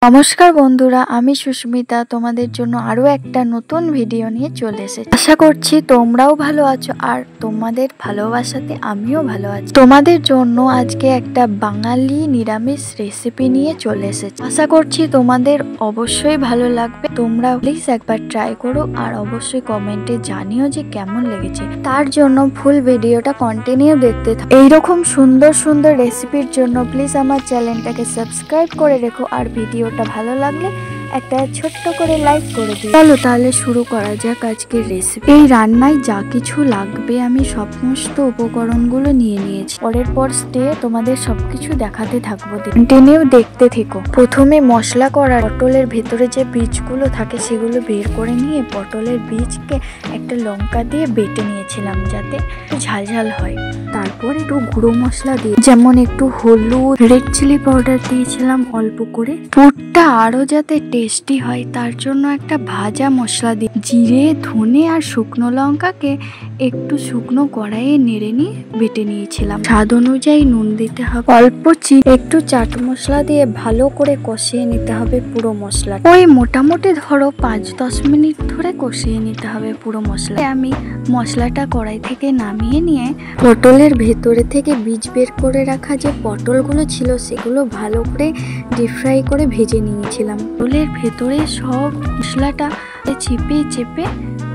নমস্কার বন্ধুরা, আমি সুস্মিতা তোমাদের জন্য আরো একটা নতুন ভিডিও নিয়ে চলে এসেছি। আশা করছি তোমরাও ভালো আছো আর তোমাদের ভালোবাসাতে আমিও ভালো আছি। তোমাদের জন্য আজকে একটা বাঙালি নিরামিষ রেসিপি নিয়ে চলে এসেছি। আশা করছি তোমাদের অবশ্যই ভালো লাগবে। তোমরা প্লিজ একবার ট্রাই করো আর অবশ্যই কমেন্টে জানিও যে কেমন লেগেছে। তার জন্য ফুল ভিডিওটা কন্টিনিউ দেখতে থাকো। এইরকম সুন্দর সুন্দর রেসিপির জন্য প্লিজ আমার চ্যানেলটাকে সাবস্ক্রাইব করে রেখো আর ভিডিওটা ভালো লাগলে একটা ছোট্ট করে লাইক করে দিও। চলো তাহলে শুরু করা যাক আজকের রেসিপি। এই রান্নায় যা কিছু লাগবে আমি সমস্ত উপকরণগুলো নিয়ে নিয়েছি। পরের পর তোমাদের সবকিছু দেখাতে থাকবো, কন্টিনিউ দেখতে থেকো। প্রথমে মশলা করার পটলের ভেতরে যে বীজগুলো থাকে সেগুলো বের করে নিয়ে পটলের বীজকে একটা লঙ্কা দিয়ে বেটে নিয়েছিলাম যাতে ঝাল ঝাল হয়। তারপর একটু গুঁড়ো মশলা দিয়ে, যেমন একটু হলুদ, রেড চিলি পাউডার দিয়েছিলাম অল্প করে। পুরটা আরো যাতে টেস্টি হয় তার জন্য একটা ভাজা মশলা দিয়ে জিরে, ধনে আর শুকনো লঙ্কাকে একটু শুকনো কড়াইয়ে নেড়ে নিয়ে বেটে নিয়েছিলাম। স্বাদ অনুযায়ী নুন দিতে হবে, অল্প একটু চাট মশলা দিয়ে ভালো করে কষিয়ে নিতে হবে পুরো মশলা। ওই মোটামুটি ধরো 5-10 মিনিট ধরে কষিয়ে নিতে হবে পুরো মশলা। আমি মশলাটা কড়াই থেকে নামিয়ে নিয়ে পটলের ভেতরে থেকে বীজ বের করে রাখা যে পটলগুলো ছিল সেগুলো ভালো করে ডিপ ফ্রাই করে ভেজে নিয়েছিলাম। পটলের ভেতরে সব মশলাটা চেপে চেপে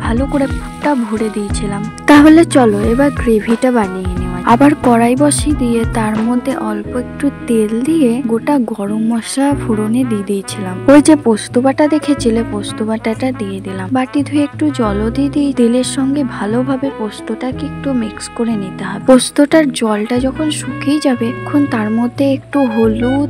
ভালো করে পুরটা ভরে দিয়েছিলাম। তাহলে চলো এবার গ্রেভিটা বানিয়ে নেওয়া। আবার কড়াই বসিয়ে দিয়ে তার মধ্যে অল্প একটু তেল দিয়ে গোটা গরম মশলা ফোড়নে দিয়ে দিয়েছিলাম। ওই যে পোস্ত বাটা দেখেছিলে, পোস্ত বাটাটা দিয়ে দিলাম। বাটি ধুয়ে একটু জলও দিয়ে দিয়ে তেলের সঙ্গে ভালোভাবে পোস্তটাকে একটু মিক্স করে নিতে হবে। পোস্তটার জলটা যখন শুকিয়ে যাবে তখন তার মধ্যে একটু হলুদ,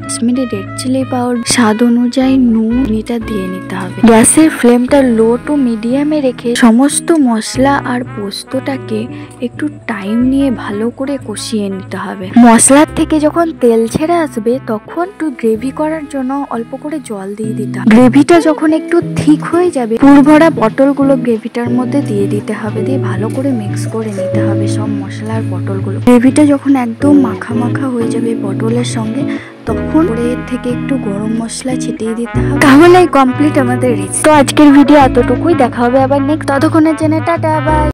রেড চিলি পাউডার, স্বাদ অনুযায়ী নুন এটা দিয়ে নিতে হবে। গ্যাসের ফ্লেমটা লো টু মিডিয়ামে রেখে সমস্ত মশলা আর পোস্তটাকে একটু টাইম নিয়ে ভালো করে কষিয়ে নিতে হবে। মশলার থেকে যখন তেল ছেড়ে আসবে তখন একটু গ্রেভি করার জন্য অল্প করে জল দিয়ে দিতে হবে। গ্রেভিটা যখন একটু ঠিক হয়ে যাবে পুর ভরা পটলগুলো গ্রেভিটার মধ্যে দিয়ে দিতে হবে, দিয়ে ভালো করে মিক্স করে নিতে হবে সব মশলা আর পটলগুলো। গ্রেভিটা যখন একদম মাখা মাখা হয়ে যাবে পটলের সঙ্গে তখন এর থেকে একটু গরম মশলা ছিটিয়ে দিতে হবে। তাহলে কমপ্লিট আমাদের রেসিপি। তো আজকের ভিডিও এতটুকুই, দেখা হবে আবার নেক্সট। ততক্ষণের জন্য টাটা, বাই।